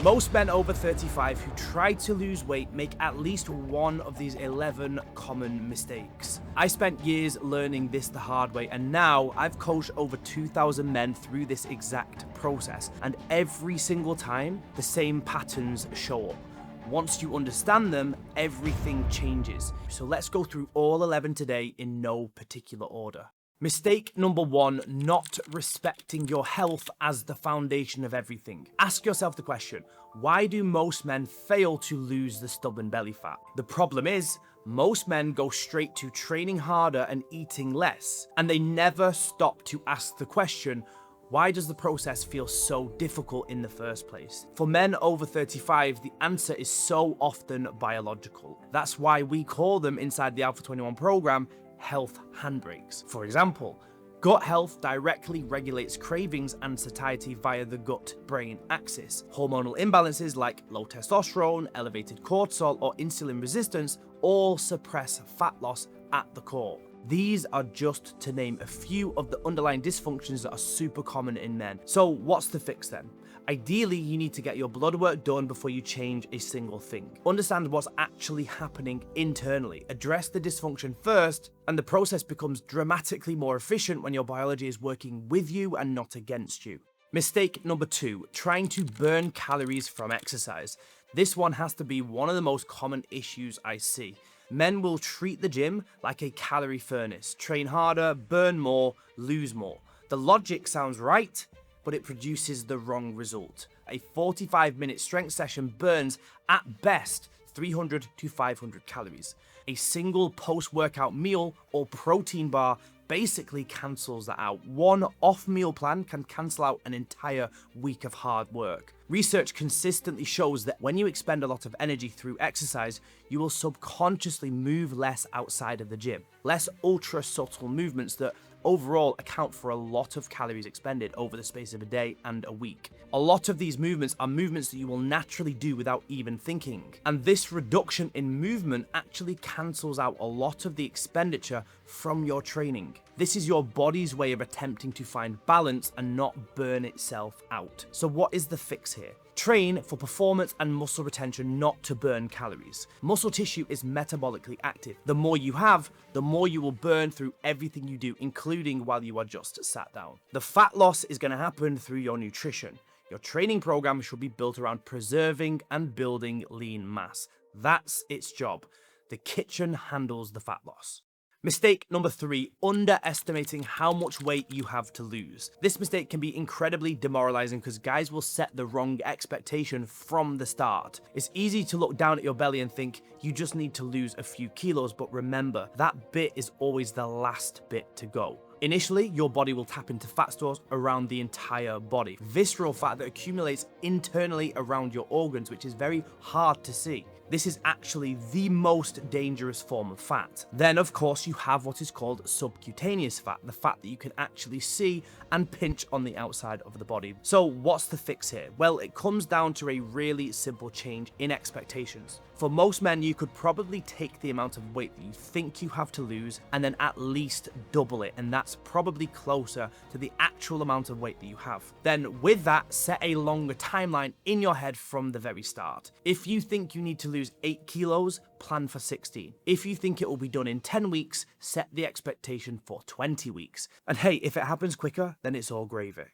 Most men over 35 who try to lose weight make at least one of these 11 common mistakes. I spent years learning this the hard way, and now I've coached over 2,000 men through this exact process, and every single time, the same patterns show up. Once you understand them, everything changes. So let's go through all 11 today in no particular order. Mistake number 1, not respecting your health as the foundation of everything. Ask yourself the question, why do most men fail to lose the stubborn belly fat? The problem is, most men go straight to training harder and eating less, and they never stop to ask the question, why does the process feel so difficult in the first place? For men over 35, the answer is so often biological. That's why we call them inside the Alpha 21 program health handbrakes. For example, gut health directly regulates cravings and satiety via the gut-brain axis. Hormonal imbalances like low testosterone, elevated cortisol, or insulin resistance all suppress fat loss at the core. These are just to name a few of the underlying dysfunctions that are super common in men. So what's the fix then? Ideally, you need to get your blood work done before you change a single thing. Understand what's actually happening internally. Address the dysfunction first, and the process becomes dramatically more efficient when your biology is working with you and not against you. Mistake number 2, trying to burn calories from exercise. This one has to be one of the most common issues I see. Men will treat the gym like a calorie furnace. Train harder, burn more, lose more. The logic sounds right, but it produces the wrong result. A 45-minute strength session burns, at best, 300 to 500 calories. A single post-workout meal or protein bar basically cancels that out. One off meal plan can cancel out an entire week of hard work. Research consistently shows that when you expend a lot of energy through exercise, you will subconsciously move less outside of the gym. Less ultra subtle movements that overall account for a lot of calories expended over the space of a day and a week. A lot of these movements are movements that you will naturally do without even thinking. And this reduction in movement actually cancels out a lot of the expenditure from your training. This is your body's way of attempting to find balance and not burn itself out. So what is the fix here? Train for performance and muscle retention, not to burn calories. Muscle tissue is metabolically active. The more you have, the more you will burn through everything you do, including while you are just sat down. The fat loss is going to happen through your nutrition. Your training program should be built around preserving and building lean mass. That's its job. The kitchen handles the fat loss. Mistake number 3, underestimating how much weight you have to lose. This mistake can be incredibly demoralizing because guys will set the wrong expectation from the start. It's easy to look down at your belly and think you just need to lose a few kilos, but remember, that bit is always the last bit to go. Initially, your body will tap into fat stores around the entire body. Visceral fat that accumulates internally around your organs, which is very hard to see. This is actually the most dangerous form of fat. Then, of course, you have what is called subcutaneous fat, the fat that you can actually see and pinch on the outside of the body. So what's the fix here? Well, it comes down to a really simple change in expectations. For most men, you could probably take the amount of weight that you think you have to lose and then at least double it, and that's probably closer to the actual amount of weight that you have. Then with that, set a longer timeline in your head from the very start. If you think you need to lose 8 kilos, plan for 16. If you think it will be done in 10 weeks, set the expectation for 20 weeks. And hey, if it happens quicker, then it's all gravy.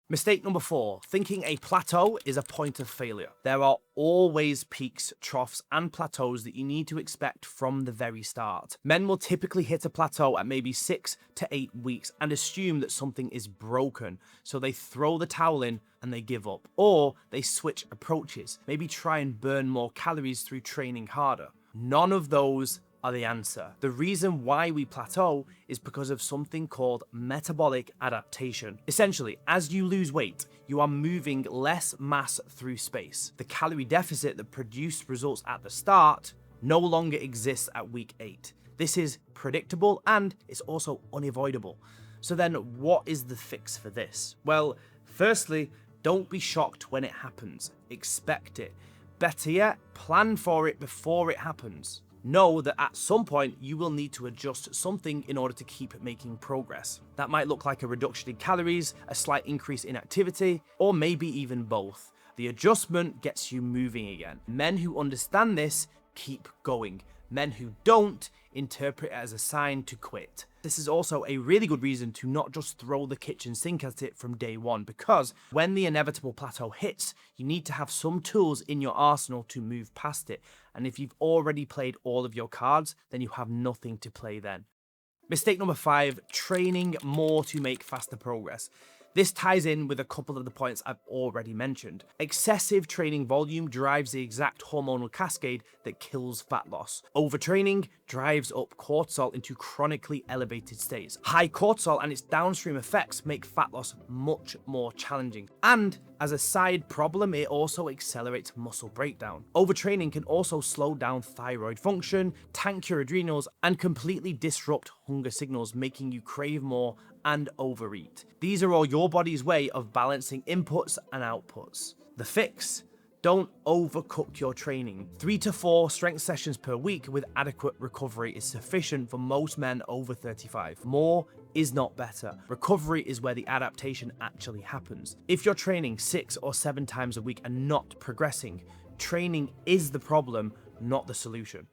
Mistake number 4, thinking a plateau is a point of failure. There are always peaks, troughs, and plateaus that you need to expect from the very start. Men will typically hit a plateau at maybe 6 to 8 weeks and assume that something is broken, so they throw the towel in and they give up. Or they switch approaches, maybe try and burn more calories through training harder. None of those are the answer. The reason why we plateau is because of something called metabolic adaptation. Essentially, as you lose weight, you are moving less mass through space. The calorie deficit that produced results at the start no longer exists at week 8. This is predictable and it's also unavoidable. So then what is the fix for this? Well, firstly, don't be shocked when it happens. Expect it. Better yet, plan for it before it happens. Know that at some point you will need to adjust something in order to keep making progress. That might look like a reduction in calories, a slight increase in activity, or maybe even both. The adjustment gets you moving again. Men who understand this keep going. Men who don't interpret it as a sign to quit. This is also a really good reason to not just throw the kitchen sink at it from day one, because when the inevitable plateau hits, you need to have some tools in your arsenal to move past it. And if you've already played all of your cards, then you have nothing to play then. Mistake number 5, training more to make faster progress. This ties in with a couple of the points I've already mentioned. Excessive training volume drives the exact hormonal cascade that kills fat loss. Overtraining drives up cortisol into chronically elevated states. High cortisol and its downstream effects make fat loss much more challenging. And as a side problem, it also accelerates muscle breakdown. Overtraining can also slow down thyroid function, tank your adrenals, and completely disrupt hunger signals, making you crave more and overeat. These are all your body's way of balancing inputs and outputs. The fix: don't overcook your training. 3 to 4 strength sessions per week with adequate recovery is sufficient for most men over 35. More is not better. Recovery is where the adaptation actually happens. If you're training 6 or 7 times a week and not progressing, training is the problem, not the solution.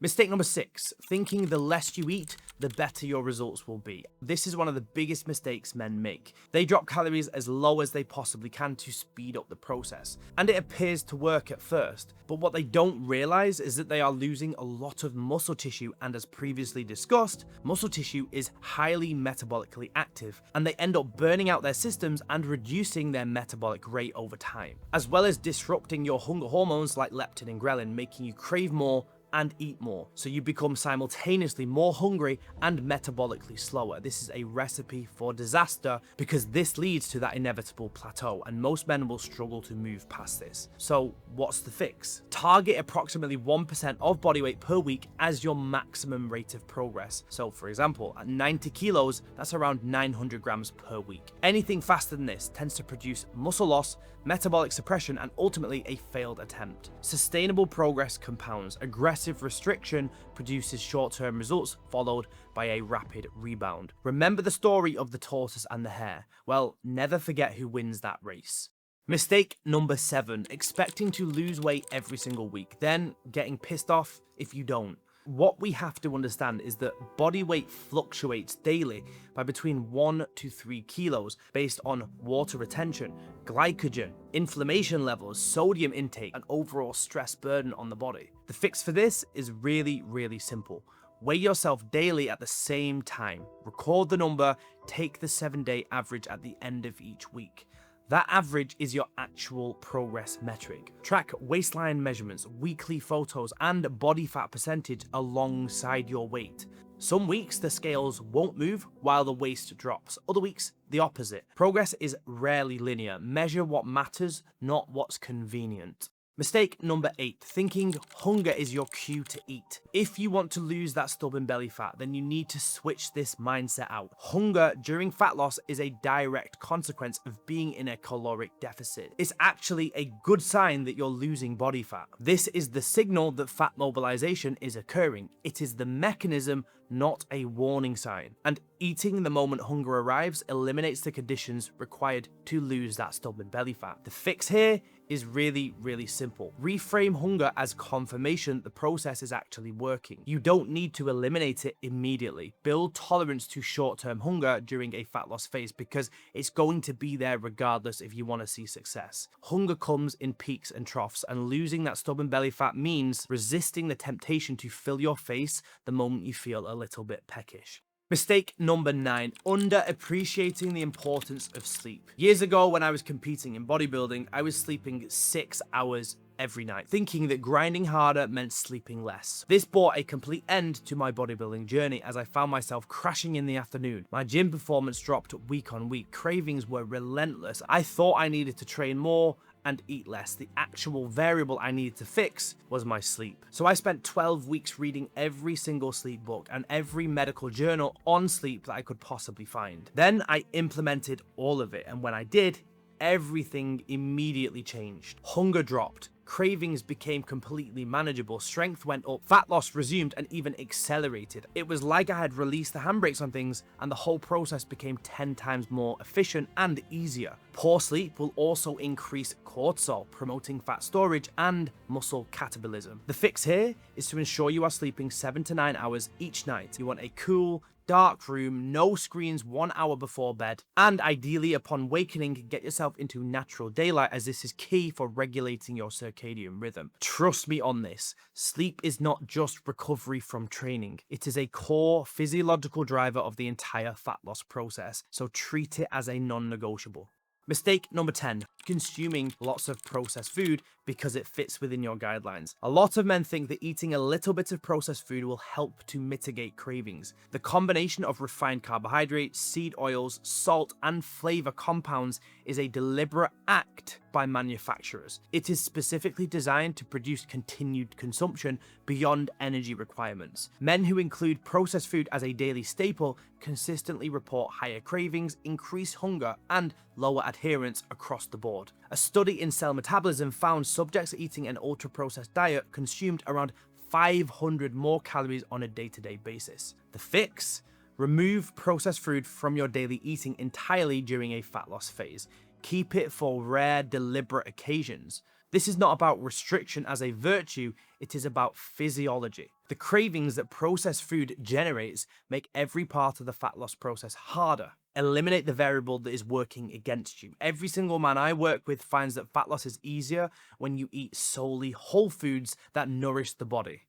Mistake number 6, thinking the less you eat, the better your results will be. This is one of the biggest mistakes men make. They drop calories as low as they possibly can to speed up the process. And it appears to work at first, but what they don't realize is that they are losing a lot of muscle tissue, and as previously discussed, muscle tissue is highly metabolically active, and they end up burning out their systems and reducing their metabolic rate over time, as well as disrupting your hunger hormones like leptin and ghrelin, making you crave more and eat more, so you become simultaneously more hungry and metabolically slower. This is a recipe for disaster because this leads to that inevitable plateau, and most men will struggle to move past this. So what's the fix? Target approximately 1% of body weight per week as your maximum rate of progress. So for example, at 90 kilos, that's around 900 grams per week. Anything faster than this tends to produce muscle loss, metabolic suppression, and ultimately a failed attempt. Sustainable progress compounds. Aggressive restriction produces short-term results followed by a rapid rebound. Remember the story of the tortoise and the hare? Well, never forget who wins that race. Mistake number 7, expecting to lose weight every single week, then getting pissed off if you don't. What we have to understand is that body weight fluctuates daily by between 1 to 3 kilos based on water retention, glycogen, inflammation levels, sodium intake, and overall stress burden on the body. The fix for this is really, really simple. Weigh yourself daily at the same time. Record the number, take the 7-day average at the end of each week. That average is your actual progress metric. Track waistline measurements, weekly photos, and body fat percentage alongside your weight. Some weeks the scales won't move while the waist drops. Other weeks, the opposite. Progress is rarely linear. Measure what matters, not what's convenient. Mistake number 8, thinking hunger is your cue to eat. If you want to lose that stubborn belly fat, then you need to switch this mindset out. Hunger during fat loss is a direct consequence of being in a caloric deficit. It's actually a good sign that you're losing body fat. This is the signal that fat mobilization is occurring. It is the mechanism, not a warning sign. And eating the moment hunger arrives eliminates the conditions required to lose that stubborn belly fat. The fix here is really, really simple. Reframe hunger as confirmation the process is actually working. You don't need to eliminate it immediately. Build tolerance to short-term hunger during a fat loss phase because it's going to be there regardless if you want to see success. Hunger comes in peaks and troughs, and losing that stubborn belly fat means resisting the temptation to fill your face the moment you feel a little bit peckish. Mistake number 9, underappreciating the importance of sleep. Years ago when I was competing in bodybuilding, I was sleeping 6 hours every night, thinking that grinding harder meant sleeping less. This brought a complete end to my bodybuilding journey as I found myself crashing in the afternoon. My gym performance dropped week on week. Cravings were relentless. I thought I needed to train more and eat less. The actual variable I needed to fix was my sleep. So I spent 12 weeks reading every single sleep book and every medical journal on sleep that I could possibly find. Then I implemented all of it, and when I did, everything immediately changed. Hunger dropped, cravings became completely manageable, strength went up, fat loss resumed and even accelerated. It was like I had released the handbrakes on things and the whole process became 10 times more efficient and easier. Poor sleep will also increase cortisol, promoting fat storage and muscle catabolism. The fix here is to ensure you are sleeping 7 to 9 hours each night. You want a cool, dark room, no screens 1 hour before bed, and ideally upon awakening, get yourself into natural daylight, as this is key for regulating your circadian rhythm. Trust me on this, sleep is not just recovery from training. It is a core physiological driver of the entire fat loss process, so treat it as a non-negotiable. Mistake number 10, consuming lots of processed food because it fits within your guidelines. A lot of men think that eating a little bit of processed food will help to mitigate cravings. The combination of refined carbohydrates, seed oils, salt, and flavor compounds is a deliberate act by manufacturers. It is specifically designed to produce continued consumption beyond energy requirements. Men who include processed food as a daily staple consistently report higher cravings, increased hunger, and lower adherence across the board. A study in Cell Metabolism found subjects eating an ultra-processed diet consumed around 500 more calories on a day-to-day basis. The fix? Remove processed food from your daily eating entirely during a fat loss phase. Keep it for rare, deliberate occasions. This is not about restriction as a virtue, it is about physiology. The cravings that processed food generates make every part of the fat loss process harder. Eliminate the variable that is working against you. Every single man I work with finds that fat loss is easier when you eat solely whole foods that nourish the body.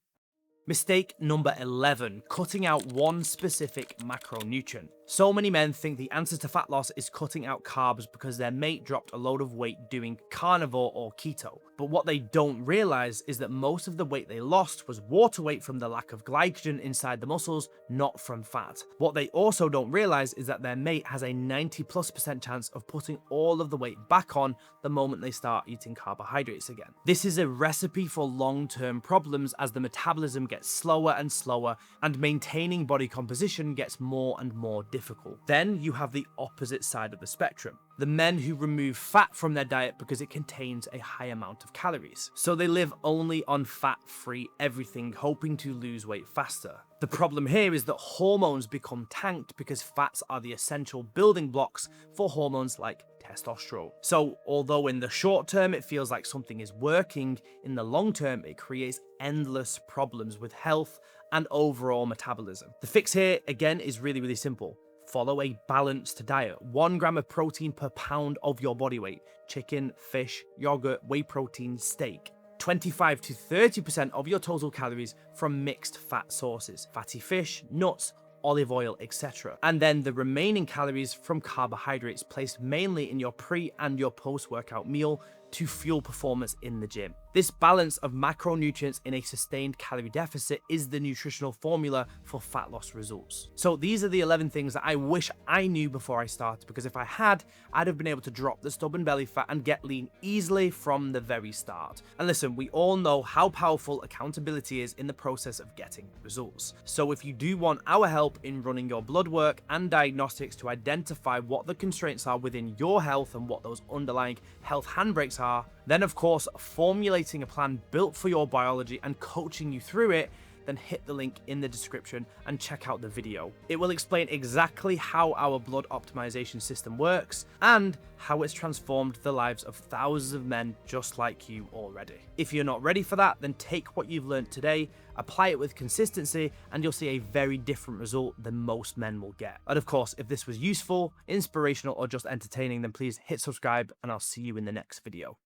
Mistake number 11, cutting out one specific macronutrient. So many men think the answer to fat loss is cutting out carbs because their mate dropped a load of weight doing carnivore or keto. But what they don't realize is that most of the weight they lost was water weight from the lack of glycogen inside the muscles, not from fat. What they also don't realize is that their mate has a 90+% chance of putting all of the weight back on the moment they start eating carbohydrates again. This is a recipe for long-term problems as the metabolism gets slower and slower and maintaining body composition gets more and more difficult. Then you have the opposite side of the spectrum. The men who remove fat from their diet because it contains a high amount of calories. So they live only on fat-free everything, hoping to lose weight faster. The problem here is that hormones become tanked because fats are the essential building blocks for hormones like testosterone. So although in the short term it feels like something is working, in the long term it creates endless problems with health and overall metabolism. The fix here again is really simple. Follow a balanced diet. 1 gram of protein per pound of your body weight. Chicken, fish, yogurt, whey protein, steak. 25 to 30% of your total calories from mixed fat sources. Fatty fish, nuts, olive oil, etc. And then the remaining calories from carbohydrates placed mainly in your pre and your post-workout meal to fuel performance in the gym. This balance of macronutrients in a sustained calorie deficit is the nutritional formula for fat loss results. So these are the 11 things that I wish I knew before I started, because if I had, I'd have been able to drop the stubborn belly fat and get lean easily from the very start. And listen, we all know how powerful accountability is in the process of getting results. So if you do want our help in running your blood work and diagnostics to identify what the constraints are within your health and what those underlying health handbrakes are, then of course formulating a plan built for your biology and coaching you through it, then hit the link in the description and check out the video. It will explain exactly how our blood optimization system works and how it's transformed the lives of thousands of men just like you already. If you're not ready for that, then take what you've learned today, apply it with consistency, and you'll see a very different result than most men will get. And of course, if this was useful, inspirational, or just entertaining, then please hit subscribe and I'll see you in the next video.